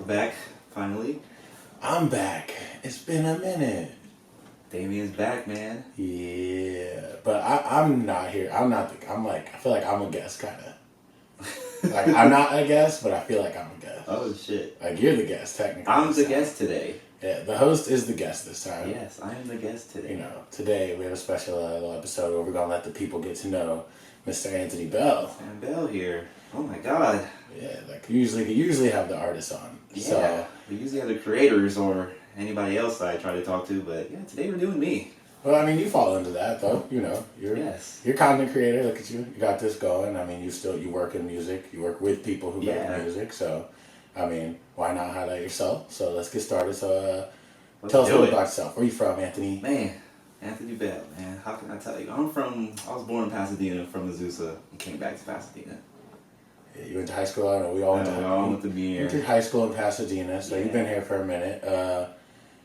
We're back, finally. I'm back. It's been a minute. Damien's back, man. Yeah, but I'm not here. I'm not. I feel like I'm a guest, kind of. Like I'm not a guest, but I feel like I'm a guest. Oh, shit. Like you're the guest, technically. I'm the guest today. Yeah, the host is the guest this time. Yes, I am the guest today. You know, today we have a special little episode where we're gonna let the people get to know Mr. Anthony Bell. Sam Bell here. Oh my god. Yeah, like you usually have the artists on. Yeah. So, we usually have the creators or anybody else that I try to talk to, but yeah, today we're doing me. well, I mean, you fall into that though. You know, you're content creator. Look at you. You got this going. I mean, you work in music. You work with people who make music. So, I mean, why not highlight yourself? So let's get started. So, tell us a little about yourself. Where you from, Anthony? Man, Anthony Bell. Man, how can I tell you? I was born in Pasadena, from Azusa, and came back to Pasadena. Yeah, you went to high school. I know we all went to be went to high school in Pasadena. So you've been here for a minute.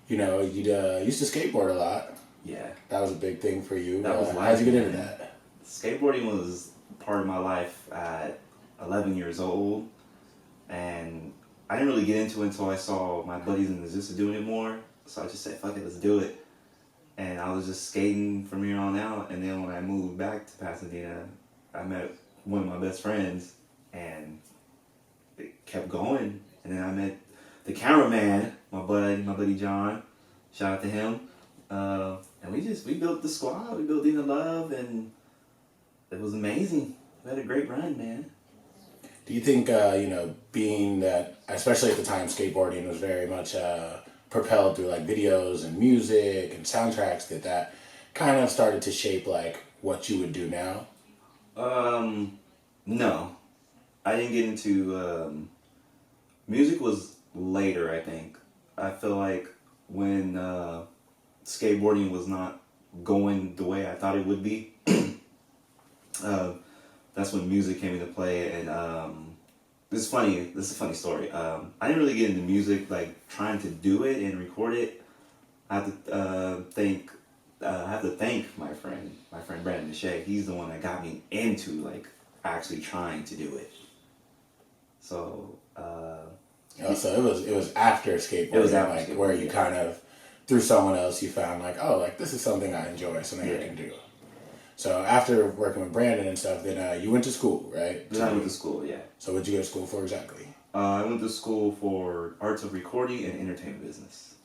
You know, you used to skateboard a lot. Yeah. That was a big thing for you. That was how'd you get into that? Skateboarding was part of my life at 11 years old, and I didn't really get into it until I saw my buddies in Azusa doing it more. So I just said, fuck it, let's do it. And I was just skating from here on out, and then when I moved back to Pasadena, I met one of my best friends, and it kept going. And then I met the cameraman, my buddy John. Shout out to him. And we built the squad. We built Dina Love, and it was amazing. We had a great run, man. Do you think, being that, especially at the time, skateboarding was very much propelled through like videos and music and soundtracks, that kind of started to shape like what you would do now? No. I didn't get into music was later, I think. I feel like when skateboarding was not going the way I thought it would be, that's when music came into play. And this is a funny story. I didn't really get into music, like trying to do it and record it. I have to thank my friend Brandon Shea. He's the one that got me into like actually trying to do it. So so it was after skateboarding. It was after where you kind of through someone else you found like, oh, like this is something I enjoy, something I can do. So after working with Brandon and stuff, then you went to school, right? Then I went to school, yeah. So what did you go to school for exactly? I went to school for arts of recording and entertainment business.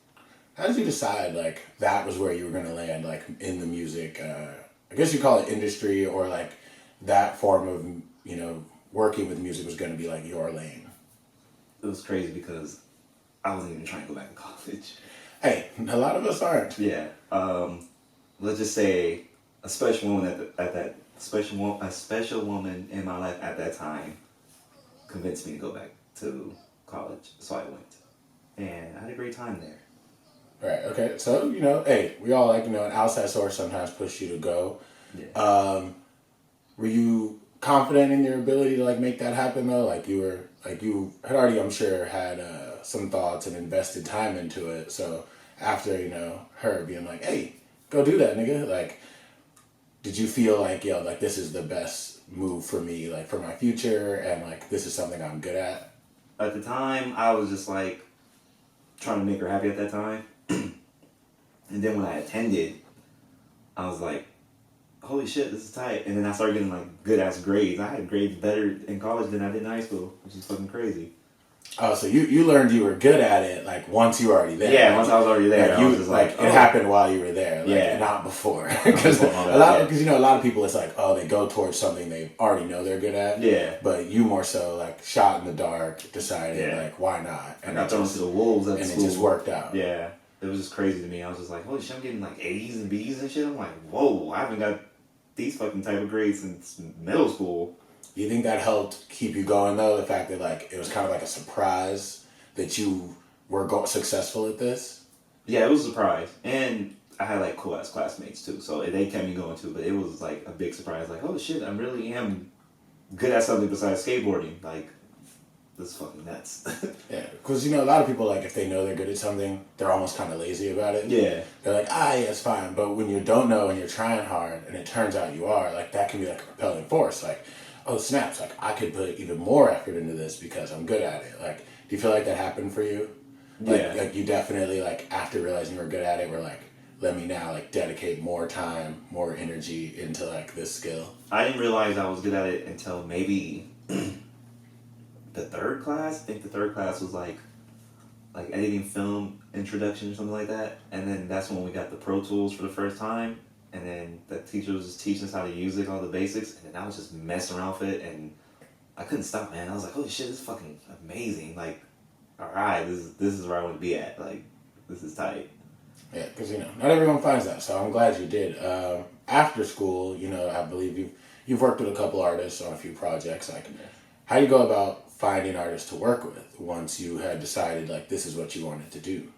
How did you decide like that was where you were going to land, like in the music? I guess you call it industry, or like that form of working with music was going to be like your lane. It was crazy because I wasn't even trying to go back to college. Hey, a lot of us aren't. Yeah. Let's just say a special woman a special woman in my life at that time convinced me to go back to college. So I went, and I had a great time there. Right. Okay. So hey, we all like an outside source sometimes push you to go. Yeah. Were you confident in your ability to like make that happen though? Like you had already, I'm sure, had some thoughts and invested time into it. So after her being like, hey, go do that, nigga. Like, did you feel like like this is the best move for me, like for my future, and like this is something I'm good at? At the time, I was just like trying to make her happy at that time. And then when I attended, I was like, holy shit, this is tight. And then I started getting like good ass grades. I had grades better in college than I did in high school, which is fucking crazy. Oh, so you learned you were good at it like once you were already there. Yeah, once I was already there. Like, it happened while you were there. Like, not before. Because a lot of people, it's like, oh, they go towards something they already know they're good at. Yeah. But you more so like shot in the dark, decided like why not, and I got thrown to the wolves at school. And it just worked out. Yeah, it was just crazy to me. I was just like, holy shit, I'm getting like A's and B's and shit. I'm like, whoa, I haven't got these fucking type of grades since middle school. You think that helped keep you going though? The fact that like it was kind of like a surprise that you were successful at this? Yeah, it was a surprise. And I had like cool ass classmates too, so they kept me going too. But it was like a big surprise, like, oh shit, I really am good at something besides skateboarding. Like, this is fucking nuts. Yeah, because a lot of people, like, if they know they're good at something, they're almost kind of lazy about it. Yeah. They're like, yeah, it's fine. But when you don't know and you're trying hard and it turns out you are, like, that can be like a propelling force. Like, oh snaps, like I could put even more effort into this because I'm good at it. Like, Do you feel like that happened for you? Like, Yeah. like you definitely, like, after realizing you were good at it, were like, let me now, like, dedicate more time, more energy into, like, this skill. I didn't realize I was good at it until maybe the third class. I think the third class was like editing film introduction or something like that. And then that's when we got the Pro Tools for the first time. And then the teacher was just teaching us how to use it, all the basics. And then I was just messing around with it, and I couldn't stop, man. I was like, holy shit, this is fucking amazing. Like, all right, this is where I want to be at. Like, this is tight. Yeah, because, you know, not everyone finds that, so I'm glad you did. After school, you know, I believe you've worked with a couple artists on a few projects. Like, how do you go about finding artists to work with once you had decided, like, this is what you wanted to do?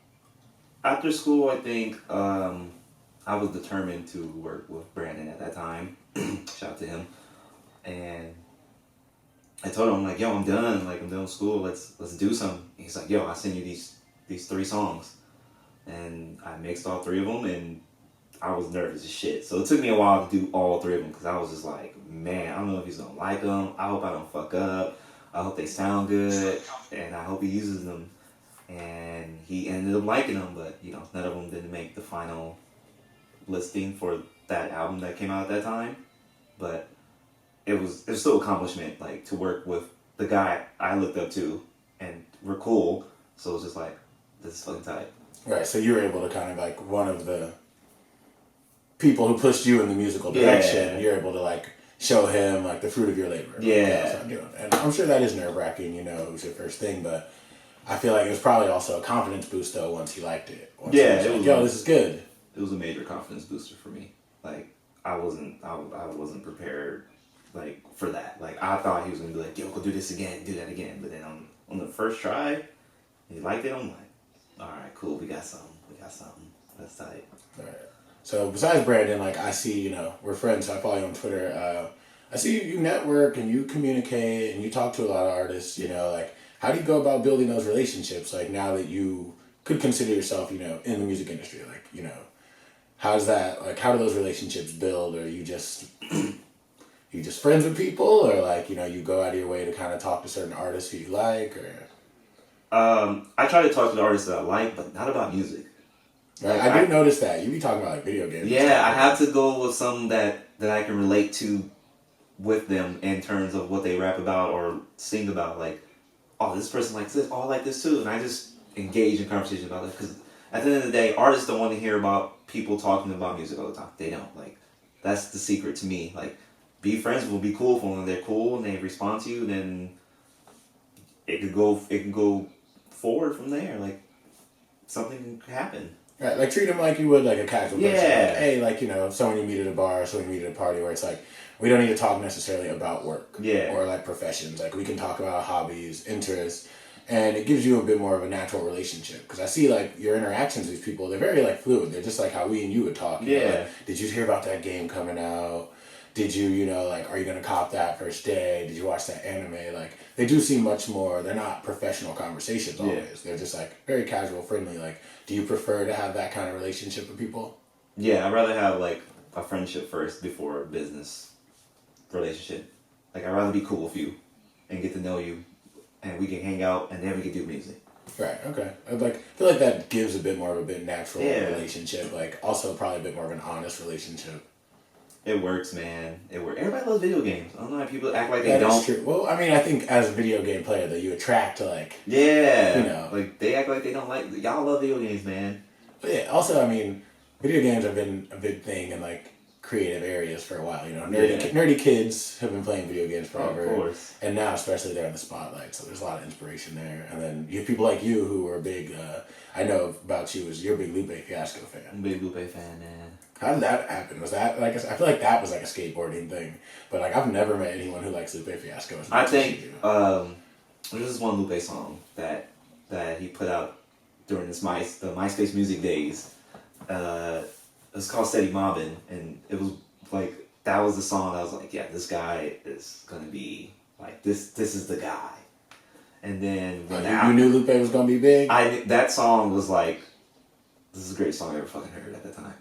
After school, I think I was determined to work with Brandon at that time. Shout out to him. And I told him, like, yo, I'm done. Like, I'm done with school. Let's do something. He's like, yo, I'll send you these 3 songs. And I mixed all 3 of them, and I was nervous as shit. So it took me a while to do all 3 of them, because I was just like, man, I don't know if he's gonna like them. I hope I don't fuck up. I hope they sound good, and I hope he uses them. And he ended up liking them, but, you know, none of them didn't make the final listing for that album that came out at that time. But it was still an accomplishment, like, to work with the guy I looked up to, and we're cool. So it was just like, this is fucking tight. Right, so you were able to kind of, like, one of the people who pushed you in the musical direction, you're able to, like, show him, like, the fruit of your labor. Yeah. That's what I'm doing. And I'm sure that is nerve-wracking, you know, it was your first thing, but I feel like it was probably also a confidence boost, though, once he liked it. Once Yeah, he was it like, was yo, this is good. It was a major confidence booster for me. Like, I wasn't prepared, like, for that. Like, I thought he was gonna be like, yo, go do this again, do that again. But then on the first try, he liked it. I'm like, all right, cool, we got something. That's tight. Right. So besides Brandon, like, I see, you know, we're friends, so I follow you on Twitter. I see you network and you communicate and you talk to a lot of artists, you know, like, how do you go about building those relationships, like, now that you could consider yourself, you know, in the music industry, like, you know, how's that, like, how do those relationships build? Or you just friends with people, or, like, you know, you go out of your way to kind of talk to certain artists who you like, or? I try to talk to the artists that I like, but not about music. Right, I do notice that. You be talking about, like, video games. Yeah, I have to go with some that I can relate to with them in terms of what they rap about or sing about. Like, oh, this person likes this, oh, I like this too. And I just engage in conversation about it, because at the end of the day, artists don't want to hear about people talking about music all the time. They don't. Like, that's the secret to me. Like, be friends with them, be cool for them. They're cool and they respond to you, then it could go forward from there. Like, something could happen. Right, like, treat them like you would, like, a casual person. Yeah. Like, hey, like, you know, someone you meet at a bar, someone you meet at a party, where it's like, we don't need to talk necessarily about work. Yeah. Or, like, professions. Like, we can talk about hobbies, interests, and it gives you a bit more of a natural relationship. Because I see, like, your interactions with these people, they're very, like, fluid. They're just like how we and you would talk. You know, like, did you hear about that game coming out? Did you, you know, like, are you going to cop that first day? Did you watch that anime? Like, they do seem much more, they're not professional conversations always. They're just, like, very casual, friendly. Like, do you prefer to have that kind of relationship with people? Yeah, I'd rather have, like, a friendship first before a business relationship. Like, I'd rather be cool with you and get to know you, and we can hang out, and then we can do music. Right, okay. I feel like that gives a bit more of a bit natural relationship. Like, also probably a bit more of an honest relationship. It works, man. It works. Everybody loves video games. I don't know why people act like they That don't. is true. Well, I mean, I think as a video game player that you attract to, like... Yeah. You know. Like, they act like they don't like... Y'all love video games, man. But yeah, also, I mean, video games have been a big thing in, like, creative areas for a while. You know, nerdy kids have been playing video games forever. Of course. And now, especially, they're in the spotlight, so there's a lot of inspiration there. And then you have people like you who are big... I know about you is you're a big Lupe Fiasco fan. I'm a big Lupe fan, man. How did that happen? Was that, like, I feel like that was like a skateboarding thing, but, like, I've never met anyone who likes Lupe Fiasco as much I as think you do. there's this one Lupe song that he put out during the MySpace music days. It's called Steady Mobbin', and it was like, that was the song I was like, yeah, this guy is gonna be like, this is the guy. And then when you knew Lupe was gonna be big? that song was like, this is a great song I ever fucking heard at the time.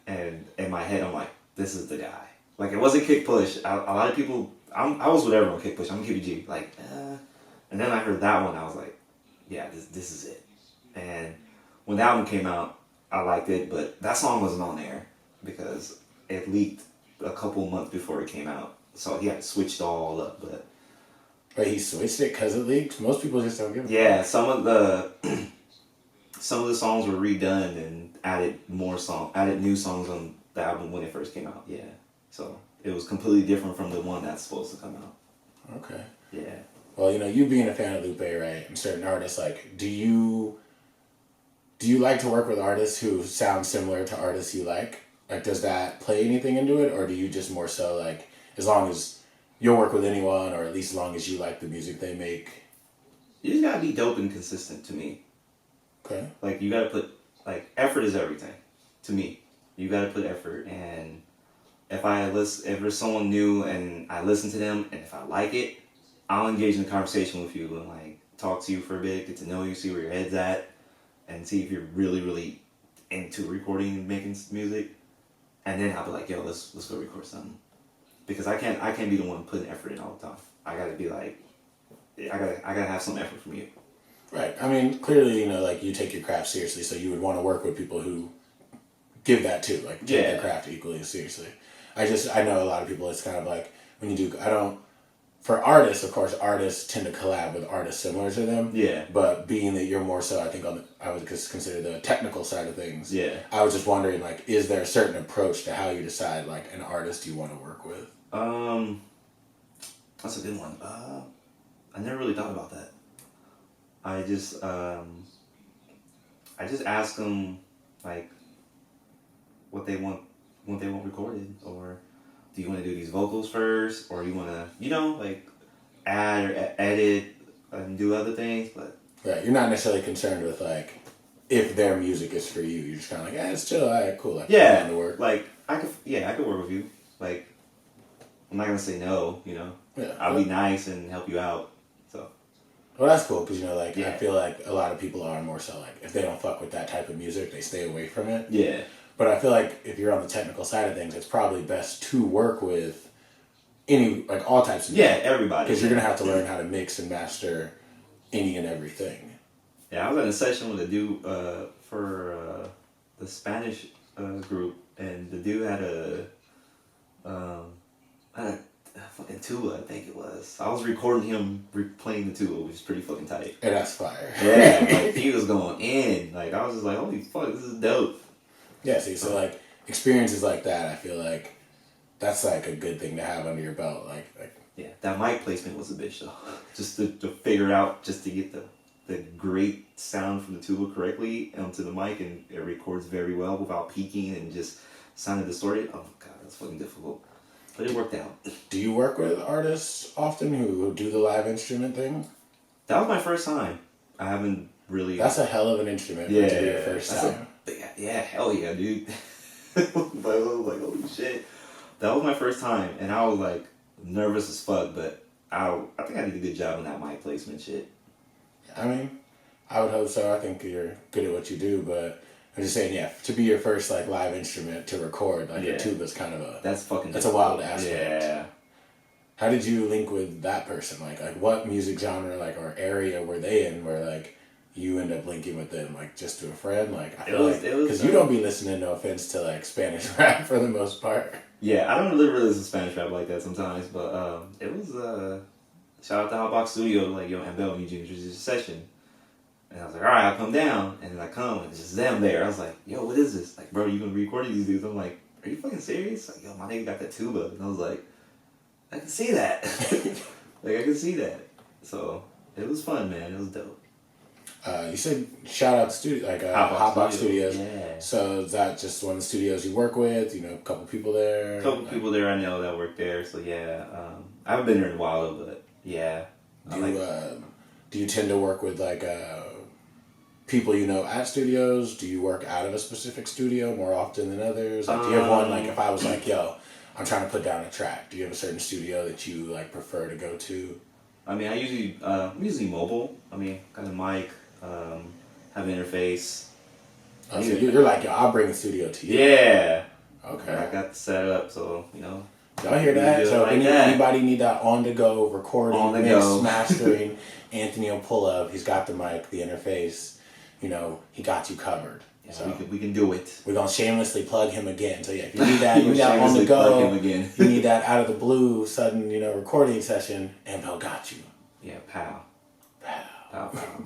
And in my head, I'm like, this is the guy. Like, it wasn't Kick Push. A lot of people, I was with everyone Kick Push. I'm KBG. Like, and then I heard that one. I was like, yeah, this is it. And when the album came out, I liked it, but that song wasn't on there because it leaked a couple months before it came out. So he had to switch it all up. But But he switched it because it leaked. Most people just don't give a yeah, fuck. some of the songs were redone and added new songs on the album when it first came out. Yeah, so it was completely different from the one that's supposed to come out. Okay. Yeah. Well, you being a fan of Lupe, right, and certain artists, like, do you like to work with artists who sound similar to artists you like? Like, does that play anything into it, or do you just more so, like, as long as you'll work with anyone, or at least as long as you like the music they make? You just gotta be dope and consistent to me. Okay. Like, you gotta put, like, effort is everything to me. You gotta put effort, and if there's someone new and I listen to them, and if I like it, I'll engage in a conversation with you and, like, talk to you for a bit, get to know you, see where your head's at, and see if you're really, really into recording and making music. And then I'll be like, yo, let's go record something. Because I can't be the one putting effort in all the time. I gotta be like, I gotta have some effort from you. Right. I mean, clearly, like, you take your craft seriously, so you would want to work with people who give that too, like, take their craft equally as seriously. I know a lot of people, it's kind of like, when you do, for artists, of course, artists tend to collab with artists similar to them. Yeah. But being that you're more so, I think, I would just consider the technical side of things. Yeah. I was just wondering, like, is there a certain approach to how you decide, like, an artist you want to work with? That's a good one. I never really thought about that. I just ask them, like, what they want recorded, or do you want to do these vocals first, or you want to, like, add or edit and do other things, but... Right, you're not necessarily concerned with, like, if their music is for you. You're just kind of like, it's chill, all right, cool. Like, yeah, to work. Like, I could work with you. Like, I'm not going to say no, Yeah. I'll be nice and help you out, so... Well, that's cool, because, I feel like a lot of people are more so, like, if they don't fuck with that type of music, they stay away from it. Yeah. But I feel like if you're on the technical side of things, it's probably best to work with all types of music. Yeah, everybody. Because you're going to have to learn how to mix and master any and everything. Yeah, I was in a session with a dude for the Spanish group, and the dude had a fucking tuba, I think it was. I was recording him playing the tuba, which is pretty fucking tight. And that's fire. Yeah, like, he was going in. Like, I was just like, holy fuck, this is dope. Yeah, see, so, like, experiences like that, I feel like that's, like, a good thing to have under your belt. Like yeah, that mic placement was a bitch, though. Just to figure out, just to get the great sound from the tuba correctly onto the mic, and it records very well without peaking and just sounding distorted. Oh, God, that's fucking difficult. But it worked out. Do you work with artists often who do the live instrument thing? That was my first time. I haven't really... That's a hell of an instrument to be your first time. Yeah, hell yeah, dude. But I was like, holy shit. That was my first time, and I was, like, nervous as fuck, but I think I did a good job on that mic placement shit. I mean, I would hope so. I think you're good at what you do, but I'm just saying, yeah, to be your first, like, live instrument to record, like, a tuba's kind of that's a wild aspect. Yeah. How did you link with that person? Like what music genre, like, or area were they in where, like, you end up linking with them, like, just to a friend? Like, I feel because you don't be listening, no offense, to, like, Spanish rap for the most part. Yeah, I don't really listen to Spanish rap like that sometimes, but it was shout out to Hotbox Studio, like, yo, and Bell, need you to introduce a session. And I was like, all right, I'll come down. And then I come, and it's just them there. I was like, yo, what is this? Like, bro, you gonna be recording these dudes? I'm like, are you fucking serious? Like, yo, my nigga got that tuba. And I was like, I can see that. Like, I can see that. So, it was fun, man. It was dope. You said shout out to studio, like Hotbox Studios. Yeah. So is that just one of the studios you work with? A couple people there. A couple people there I know that work there. So yeah, I haven't been there in a while, but yeah. Do you tend to work with people at studios? Do you work out of a specific studio more often than others? Like, do you have one, like, if I was like, yo, I'm trying to put down a track, do you have a certain studio that you, like, prefer to go to? I mean, I'm usually mobile. I mean, got a mic, have an interface. So you're like, yo, I'll bring the studio to you. Yeah. Okay. I got the setup, so, Y'all hear We that? do it So like if that. anybody need that on-the-go recording, On the mix, go. mastering, Anthony will pull up. He's got the mic, the interface. You know, he got you covered. Yeah, So we can do it. we're going to shamelessly plug him again. So yeah, if you need that, you need that on Shamelessly the go. plug him again. You need that out of the blue, sudden, you know, recording session. Ambo got you. Yeah, pow. Pow. Pow, pow.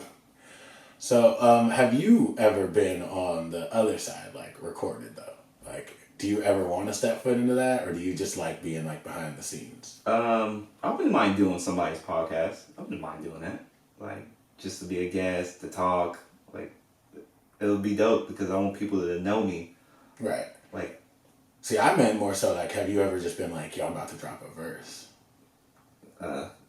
So, have you ever been on the other side, like recorded though? Like, do you ever want to step foot into that, or do you just like being like behind the scenes? I wouldn't mind doing somebody's podcast. I wouldn't mind doing that. Like, just to be a guest, to talk. Like, it would be dope because I want people to know me. Right. Like, See, I meant more so like, have you ever just been like, yo, I'm about to drop a verse?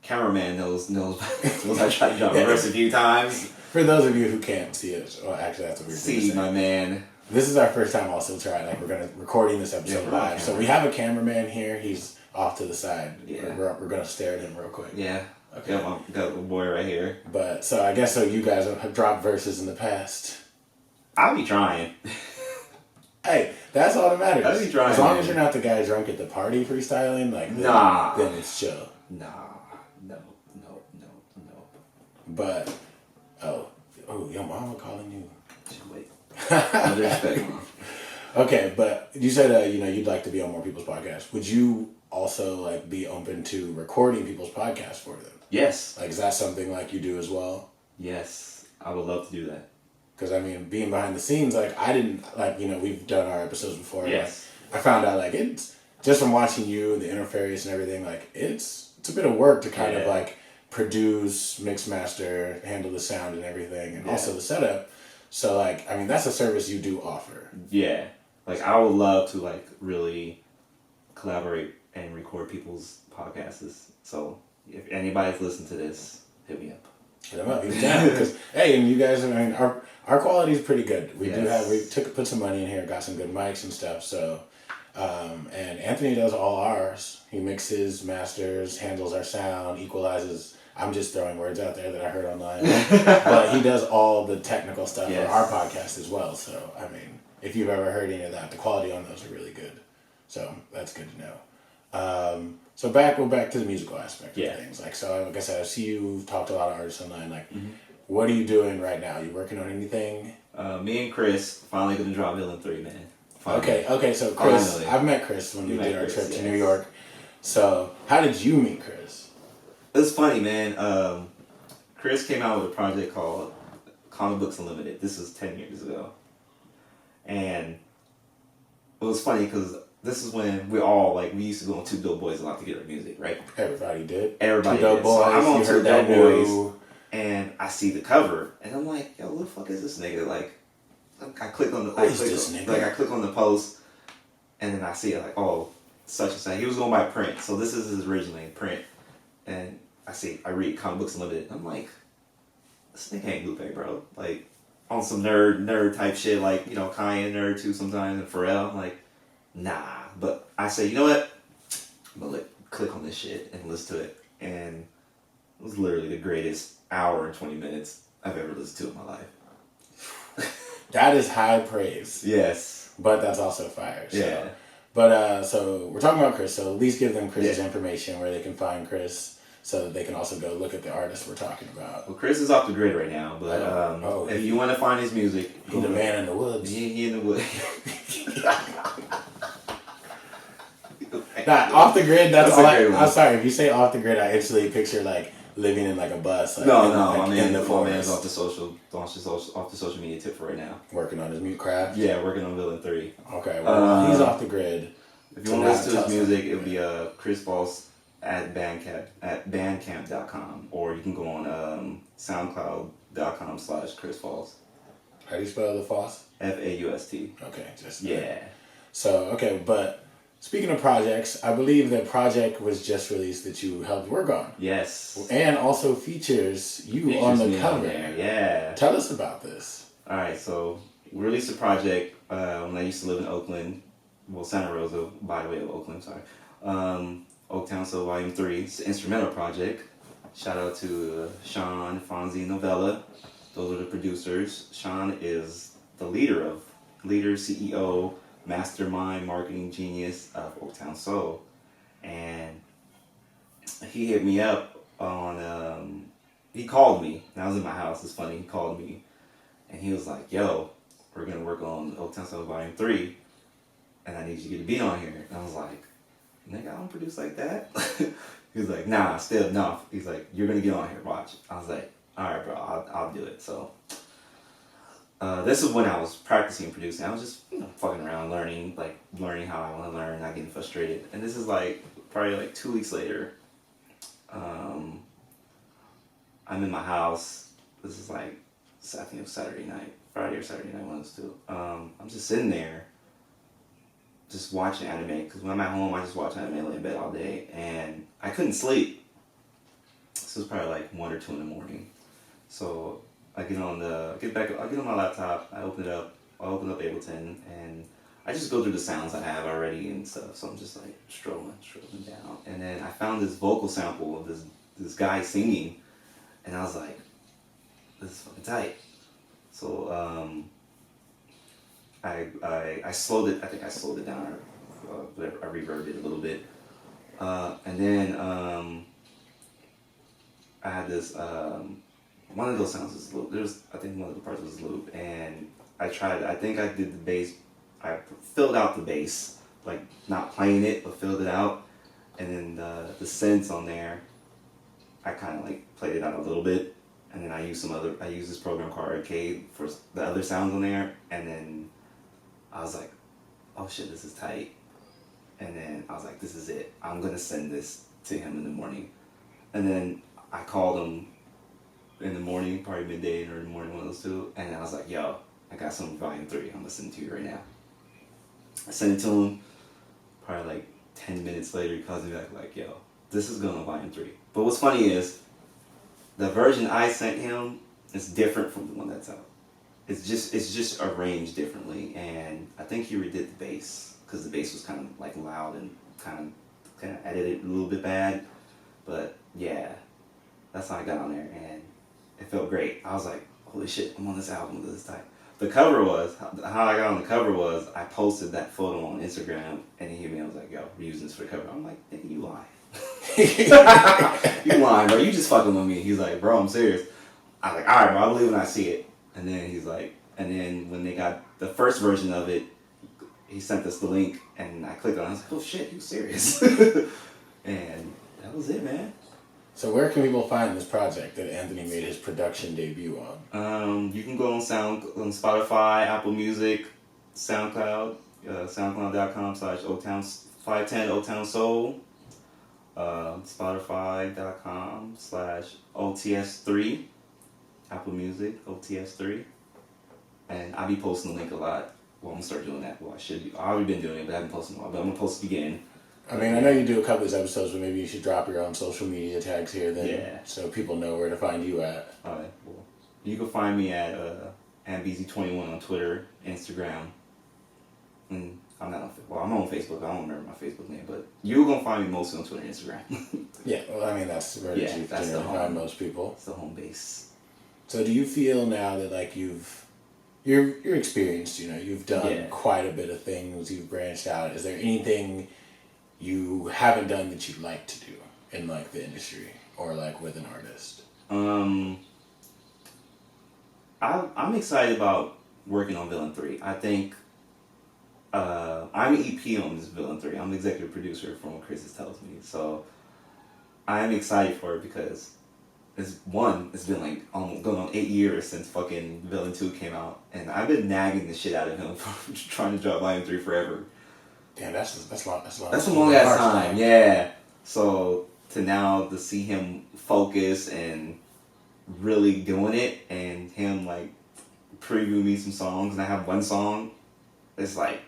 cameraman knows I tried to drop a verse a few times. For those of you who can't see it, well, actually, that's what we were See, saying. my man. This is our first time also trying. Like, we're recording this episode Yeah, we're on live, so camera. we have a cameraman here. He's off to the side. Yeah. We're gonna stare at him real quick. Yeah. Okay. Got a little boy right here. But so I guess so. You guys have dropped verses in the past. I'll be trying. Hey, that's all that matters. I'll be trying, as long man. as you're not the guy drunk at the party freestyling, like Nah. then it's chill. Nah. No. But oh, your mama calling you. Wait. With respect, Mom. Okay, but you said you'd like to be on more people's podcasts. Would you also like be open to recording people's podcasts for them? Yes. Like, is that something like you do as well? Yes. I would love to do that. Because I mean, being behind the scenes, like I didn't we've done our episodes before. Yes. Like, I found out like it's just from watching you, the interface and everything. Like it's a bit of work to kind of like produce, mix, master, handle the sound and everything, and also the setup. So like, I mean, that's a service you do offer. Yeah. Like, I would love to like really collaborate and record people's podcasts. So if anybody's listening to this, hit me up. Hit them up, he's down. Because hey, and you guys, I mean, our quality is pretty good. We do have put some money in here, got some good mics and stuff. So, and Anthony does all ours. He mixes, masters, handles our sound, equalizes. I'm just throwing words out there that I heard online, but he does all the technical stuff for our podcast as well. So, I mean, if you've ever heard any of that, the quality on those are really good. So that's good to know. So we're back to the musical aspect of things. Like, so like I said, I see you've talked to a lot of artists online. Like, what are you doing right now? You working on anything? Me and Chris finally gonna drop Villain 3, man. Finally. Okay. So Chris, Finally. I've met Chris when we met did our Chris, trip to yes. New York. So how did you meet Chris? It's funny, man. Chris came out with a project called Comic Books Unlimited. This was 10 years ago. And it was funny because this is when we used to go on Two Dope Boys a lot to get our music, right? Everybody did. Everybody Two Dope did. Boys. So I'm on you Two heard that Dope Boys, new. and I see the cover, and I'm like, yo, who the fuck is this nigga? Like, I click on the I click on the post, and then I see it like, oh, such and such. He was going by Print, so this is his original name, Print. And I read Comic Books Unlimited. I'm like, this nigga ain't Lupe, bro. Like, on some nerd type shit, like, you know, Kanye nerd too sometimes, and Pharrell. I'm like, nah. But I say, you know what? I'm gonna click on this shit and listen to it. And it was literally the greatest hour and 20 minutes I've ever listened to in my life. That is high praise. Yes. But that's also fire. So. Yeah. But so we're talking about Chris, so at least give them Chris's information where they can find Chris so that they can also go look at the artist we're talking about. Well, Chris is off the grid right now, but if you want to find his music, He's a man in the woods. He in the woods. Nah, off the grid, that's all I'm sorry, if you say off the grid, I instantly picture like living in like a bus. Like, my in the man's forest. off the social media tip for right now. Working on his mute craft. Yeah, working on Villain 3. Okay, well, he's off the grid. If you want to listen to his music, it'll be Chris Boss at bandcamp.com, or you can go on soundcloud.com/Chris Falls. How do you spell the Foss? FAUST. Okay, just So but speaking of projects, I believe that project was just released that you helped work on. Yes. And also features you on the cover. Yeah. Tell us about this. All right, so we released a project when I used to live in Oakland. Well, Santa Rosa, by the way of Oakland, sorry. Oaktown Soul Volume 3. It's an instrumental project. Shout out to Sean, Fonzie, Novella. Those are the producers. Sean is the leader, CEO, mastermind, marketing genius of Oaktown Soul. and he hit me up on. He called me, and I was in my house. It's funny. He called me, and he was like, "Yo, we're gonna work on Old Town Soul Volume 3, and I need you to get a beat on here." And I was like, "Nigga, I don't produce like that." He was like, "Nah, still no." He's like, "You're gonna get on here, watch." I was like, "All right, bro, I'll do it." So this is when I was practicing producing. I was just fucking around, learning how I want to learn, not getting frustrated. And this is like probably like 2 weeks later. I'm in my house. This is like I think it was Saturday night, Friday or Saturday night, one of those two. I'm just sitting there, just watching anime. Because when I'm at home, I just watch anime, lay in bed all day, and I couldn't sleep. This was probably like 1 or 2 in the morning. So I get on my laptop. I open up Ableton, and I just go through the sounds I have already and stuff. So I'm just like strolling down, and then I found this vocal sample of this guy singing, and I was like, "This is fucking tight." So I slowed it. I think I slowed it down, or whatever. I reverbed it a little bit, and then I had this. One of those sounds was loop. I think one of the parts was loop, and I tried. I think I did the bass. I filled out the bass, like not playing it, but filled it out, and then the synths on there, I kind of like played it out a little bit, and then I used this program called Arcade for the other sounds on there, and then I was like, "Oh shit, this is tight," and then I was like, "This is it. I'm gonna send this to him in the morning," and then I called him in the morning, probably midday or in the morning, one of those two, and I was like, "Yo, I got some volume 3. I'm listening to you right now." I sent it to him. Probably like 10 minutes later, he calls me back like, "Yo, this is going on volume 3." But what's funny is the version I sent him is different from the one that's out. It's just arranged differently, and I think he redid the bass because the bass was kind of like loud and kind of edited a little bit bad. But yeah, that's how I got on there, and it felt great. I was like, "Holy shit, I'm on this album with this type." The cover was, how I got on the cover was, I posted that photo on Instagram, and he hit me, I was like, "Yo, we're using this for the cover." I'm like, "Nigga, you lying." "You lying, bro. You just fucking with me." He's like, "Bro, I'm serious." I was like, "All right, bro, I believe when I see it." And then he's like, and then when they got the first version of it, he sent us the link, and I clicked on it. I was like, "Oh shit, you serious?" And that was it, man. So where can people find this project that Anthony made his production debut on? You can go on Spotify, Apple Music, SoundCloud, soundcloud.com/510 Old Town Soul, Spotify.com/OTS3, Apple Music, OTS3, and I'll be posting the link a lot. Well, I'm gonna start doing that. Well, I should be. I've already been doing it, but I haven't posted in a while. But I'm gonna post it again. I mean, I know you do a couple of these episodes, but maybe you should drop your own social media tags here then, Yeah. so people know where to find you at. All right. Well, you can find me at AmbZ21 on Twitter, Instagram, and I'm not on. Well, I'm on Facebook. I don't remember my Facebook name, but you're gonna find me mostly on Twitter and Instagram. Yeah, well, I mean, that's where you generally find most people. It's the home base. So do you feel now that like you're experienced, you've done quite a bit of things, you've branched out, is there anything you haven't done that you'd like to do in like the industry or like with an artist? I'm excited about working on Villain 3. I think I'm an EP on this Villain 3. I'm the executive producer from what Chris tells me. So I'm excited for it because it's been like almost going on 8 years since fucking Villain 2 came out, and I've been nagging the shit out of him for trying to drop Volume 3 forever. Damn, that's long. That's a long ass time. Yeah. So to see him focus and really doing it, and him like preview me some songs, and I have one song, it's like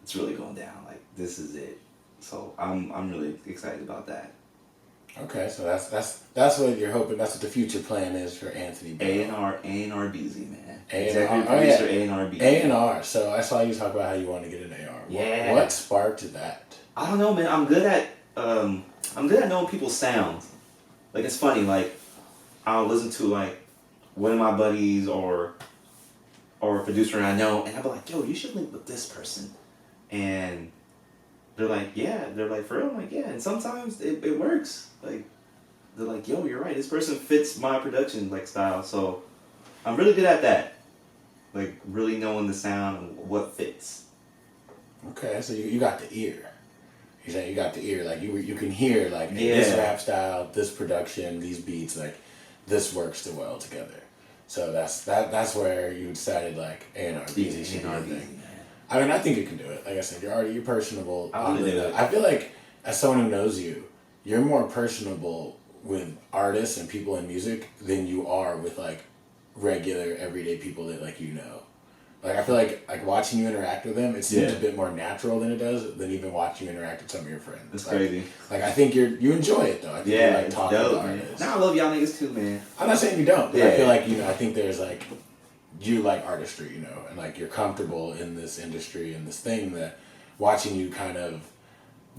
it's really going down. Like this is it. So I'm really excited about that. Okay, so that's what you're hoping. That's what the future plan is for Anthony Bell. A&R BZ, man. Executive producer A&R BZ. A&R. So I saw you talk about how you want to get an AR. Yeah. What sparked that? I don't know, man. I'm good at knowing people's sounds. Like it's funny. Like I'll listen to like one of my buddies or a producer I know, and I'll be like, "Yo, you should link with this person," and they're like, yeah, they're like, for real? I'm like, yeah, and sometimes it works. Like, they're like, yo, you're right, this person fits my production, like, style, so I'm really good at that. Like, really knowing the sound and what fits. Okay, so you got the ear. You say you got the ear, like you can hear like hey, this rap style, this production, these beats, like this works too well together. So that's where you decided like A&R Beezy should be a thing. I mean, I think you can do it. Like I said, you're personable. I want to do it. I feel like as someone who knows you, you're more personable with artists and people in music than you are with like regular everyday people that like you know. Like I feel like watching you interact with them, it seems a bit more natural than it does than even watching you interact with some of your friends. It's like, crazy. Like I think you enjoy it though. I think you like talking to artists. Now I love y'all niggas too, man. I'm not saying you don't, but I feel like I think there's like you like artistry, and like you're comfortable in this industry and this thing that watching you kind of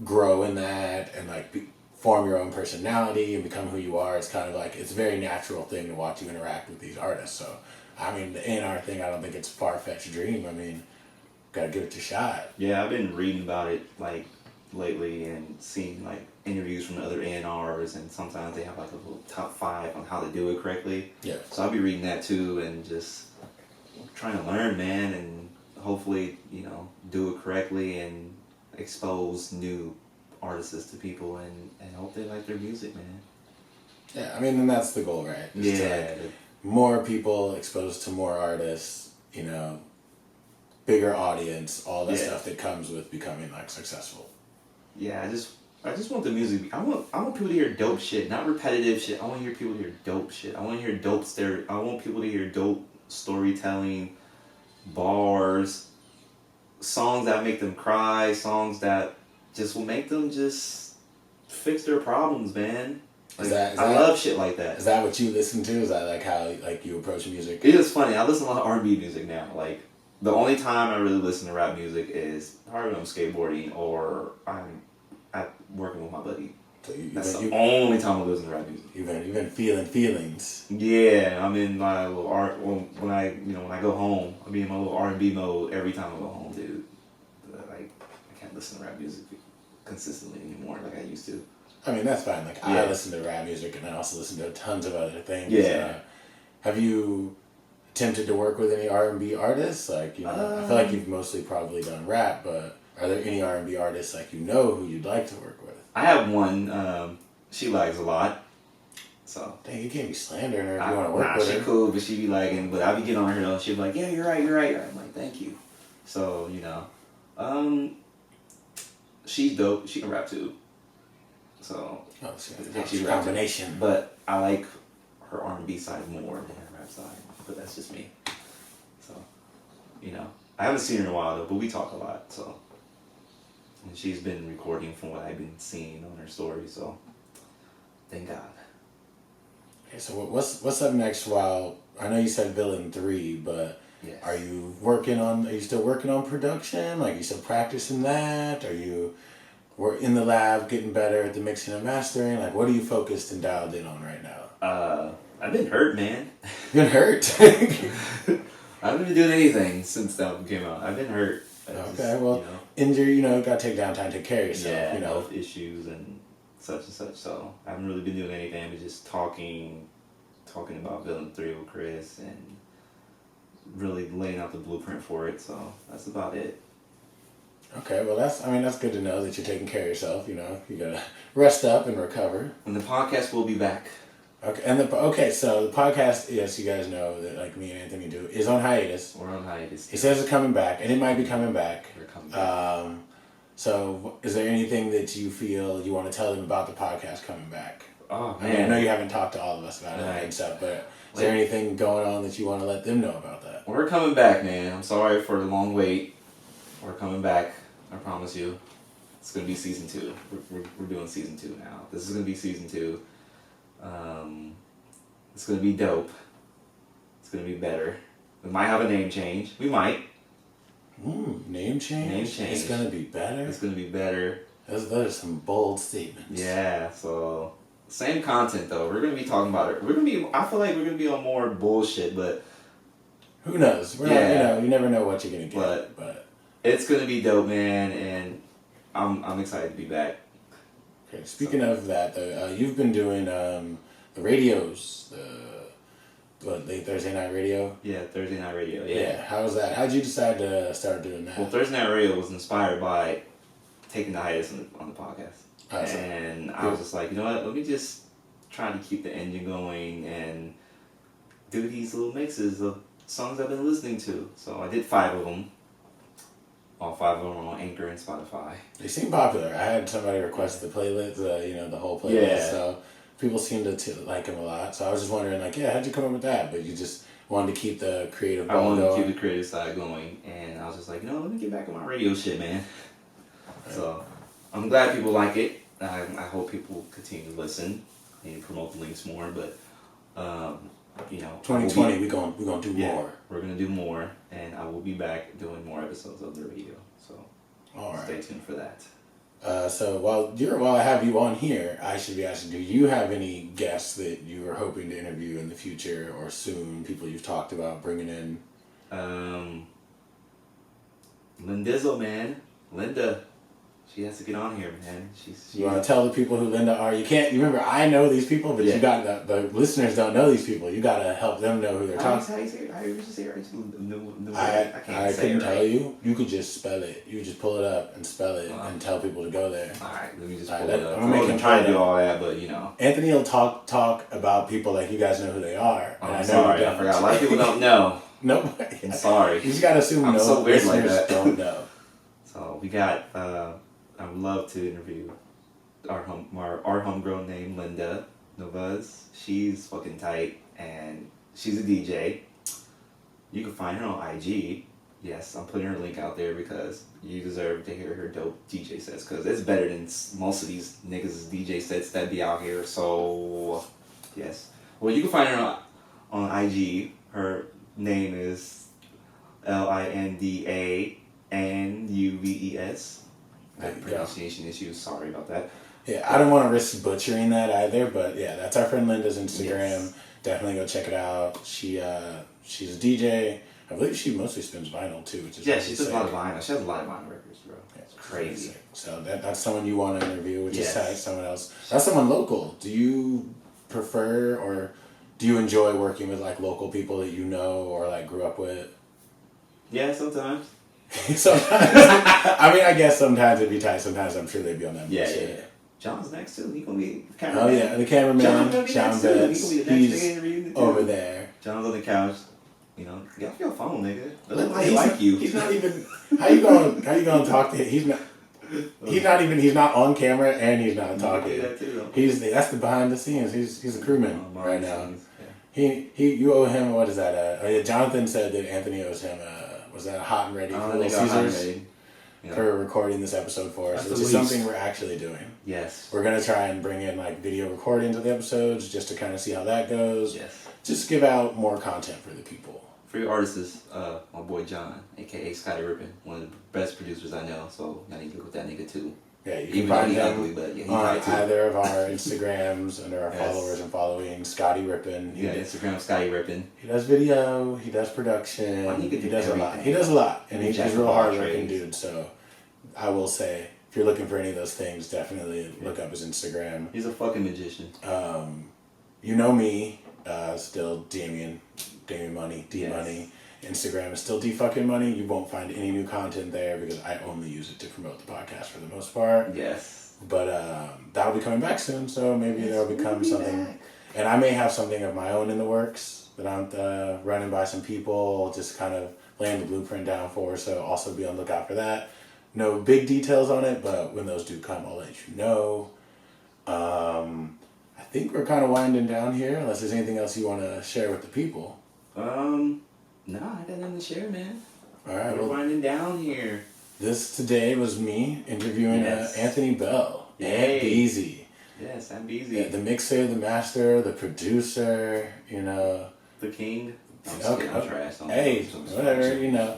grow in that and like form your own personality and become who you are. It's kind of like it's a very natural thing to watch you interact with these artists. So. I mean, the A&R thing, I don't think it's a far-fetched dream. I mean, gotta give it a shot. Yeah, I've been reading about it, like, lately and seeing, like, interviews from the other A&Rs, and sometimes they have, like, a little top 5 on how to do it correctly. Yeah. So I'll be reading that, too, and just trying to learn, man, and hopefully, do it correctly and expose new artists to people and hope they like their music, man. Yeah, I mean, and that's the goal, right? Yeah. More people exposed to more artists, bigger audience, all the stuff that comes with becoming like successful. Yeah, I just want the music. I want people to hear dope shit, not repetitive shit. I want to hear people to hear dope shit. I want to hear dope I want people to hear dope storytelling, bars, songs that make them cry, songs that just will make them just fix their problems, man. Like, I love shit like that. Is that what you listen to? Is that like how like you approach music? It is funny. I listen to a lot of R&B music now. Like the only time I really listen to rap music is probably when I'm skateboarding or I'm working with my buddy. So that's the only time I listen to rap music. You've been feeling feelings. Yeah, I'm in my little art. Well, when I go home, I'll be in my little R&B mode every time I go home, dude. Like I can't listen to rap music consistently anymore like I used to. I mean, that's fine. Like, I listen to rap music and I also listen to tons of other things. Yeah. Have you attempted to work with any R&B artists? Like, I feel like you've mostly probably done rap, but are there any R&B artists, like, who you'd like to work with? I have one. She likes a lot. So. Dang, you can't be slandering her if you want to work with her. She cool, but she be liking, but I be getting on her though. She be like, yeah, you're right. I'm like, thank you. So, she's dope. She can rap too. So that's a combination. But I like her R&B side more than her rap side. But that's just me. So, I haven't seen her in a while though, but we talk a lot. So, and she's been recording from what I've been seeing on her story. So, thank God. Okay, so what's up next? While I know you said Villain 3, but yes. Are you still working on production? Like, you still practicing that? We're in the lab getting better at the mixing and mastering. Like, what are you focused and dialed in on right now? I've been hurt, man. You've been hurt? I haven't been doing anything since the album came out. I've been hurt. Injury, gotta take downtime, take care of yourself. Yeah, health issues and such. So I haven't really been doing anything but just talking about Villain 3 with Chris and really laying out the blueprint for it. So that's about it. Okay, well that's good to know that you're taking care of yourself. You gotta rest up and recover. And the podcast will be back. Okay, so the podcast, yes, you guys know that like me and Anthony do, is on hiatus. We're on hiatus. He says it's coming back, and it might be coming back. We're coming back. So is there anything that you feel you want to tell them about the podcast coming back? Oh man, I mean, I know you haven't talked to all of us about it and stuff, but is there anything going on that you want to let them know about that? We're coming back, man. I'm sorry for the long wait. We're coming back. I promise you. It's going to be season 2. We're doing season 2 now. This is going to be season 2. It's going to be dope. It's going to be better. We might have a name change. We might. Name change? Name change. It's going to be better? It's going to be better. Those are some bold statements. Yeah, so same content though. We're going to be talking about it. I feel like we're going to be on more bullshit, but who knows? We're not, you never know what you're going to get. But it's going to be dope, man, and I'm excited to be back. Okay. Speaking of that, you've been doing the radios, late Thursday night radio. Yeah, Thursday Night Radio. Yeah. How was that? How'd you decide to start doing that? Well, Thursday Night Radio was inspired by taking the hiatus on the podcast. Awesome. And I was just like, you know what, let me just try to keep the engine going and do these little mixes of songs I've been listening to. So I did 5 of them. All 5 of them are on Anchor and Spotify. They seem popular. I had somebody request the playlist, the whole playlist. Yeah. So people seem to like them a lot. So I was just wondering, like, yeah, how'd you come up with that? But you just wanted to keep the creative I ball wanted going. to keep the creative side going, and I was just like, let me get back on my radio shit, man. So I'm glad people like it. I hope people continue to listen and promote the links more, but 2020, we're gonna do more. We're gonna do more, and I will be back doing more episodes of the radio. So All right. stay tuned for that. So while I have you on here, I should be asking, do you have any guests that you are hoping to interview in the future or soon? People you've talked about bringing in? Lindizzle, man. Linda. She has to get on here, man. You want to tell the people who Linda are? You can't. You remember, I know these people, but you got the listeners don't know these people. You got to help them know who they're talking. How you say it? I couldn't tell you. You could just spell it. You just pull it up and spell it and tell people to go there. All right, let me just pull it up. I'm gonna try to do all that, but Anthony will talk about people like you guys know who they are. Oh, I'm sorry, I forgot. A lot of people don't know. Nope. I'm sorry. You just got to assume I'm so weird like listeners that. don't know. So we got. I would love to interview our homegrown named Linda Novaz. She's fucking tight, and she's a DJ. You can find her on IG. Yes, I'm putting her link out there because you deserve to hear her dope DJ sets, because it's better than most of these niggas' DJ sets that be out here. So, yes. Well, you can find her on IG. Her name is LindaNuves. Pronunciation issues, sorry about that. Yeah, I don't want to risk butchering that either, but yeah, that's our friend Linda's Instagram. Yes. Definitely go check it out. She's a DJ. I believe she mostly spins vinyl too, which is she does a lot of vinyl. She has a lot of vinyl records, bro. It's crazy. So that's someone you want to interview, which is tight. Someone else. That's someone local. Do you prefer or do you enjoy working with like local people that you know or like grew up with? Yeah, sometimes. Sometimes. I mean, I guess sometimes it'd be tight. Sometimes I'm sure they'd be on that. Yeah. John's next too. He's gonna be the cameraman. Oh yeah, the cameraman. John Betts. He's over there. John's on the couch. Get off your phone, nigga. Look like like you. He's not even. How you gonna talk to him? He's not. He's not on camera and he's not talking. That's the behind the scenes. He's a crewman right now. You owe him, what is that? Jonathan said that Anthony owes him was that a hot and ready for Little Caesars for recording this episode for us, which is something we're actually doing. Yes. We're gonna try and bring in like video recordings of the episodes just to kind of see how that goes. Yes. Just give out more content for the people. For your artists, my boy John, aka Scotty Rippin, one of the best producers I know. So I need to look with that nigga too. Yeah, you can find him on either of our Instagrams under our followers and following. Scotty Rippin. Instagram Scotty Rippin. He does video. He does production. He does a lot. He does a lot, and he's a real hardworking dude. So I will say, if you're looking for any of those things, definitely look up his Instagram. He's a fucking magician. You know me, still Damien Money, D Money. Instagram is still D-fucking money. You won't find any new content there because I only use it to promote the podcast for the most part. Yes. But that'll be coming back soon, so maybe there'll become something. Back. And I may have something of my own in the works that I'm running by some people, just kind of laying the blueprint down for, so also be on the lookout for that. No big details on it, but when those do come, I'll let you know. I think we're kind of winding down here, unless there's anything else you want to share with the people. No, I got nothing to share, man. All right, we're winding down here. This today was me interviewing Anthony Bell, Aunt Beezy. Yes, Aunt Beezy. Yeah, the mixer, the master, the producer, the king. I'm trash. Hey, whatever,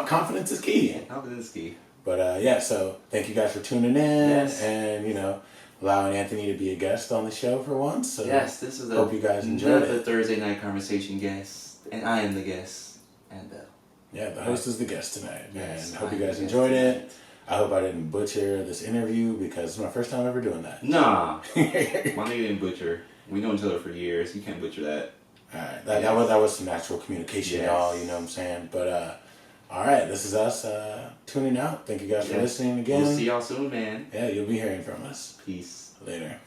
confidence is key. Yeah, confidence is key. But so thank you guys for tuning in and allowing Anthony to be a guest on the show for once. So yes, this is hope you guys enjoyed it. The Thursday night conversation guest, and I am the guest, and Bell. Yeah, the host is the guest tonight, and hope you guys enjoyed it. I hope I didn't butcher this interview because it's my first time ever doing that. Nah. My nigga didn't butcher. We know each other for years. You can't butcher that. Alright, that was some natural communication, y'all, you know what I'm saying? But, alright, this is us tuning out. Thank you guys for listening again. We'll see y'all soon, man. Yeah, you'll be hearing from us. Peace. Later.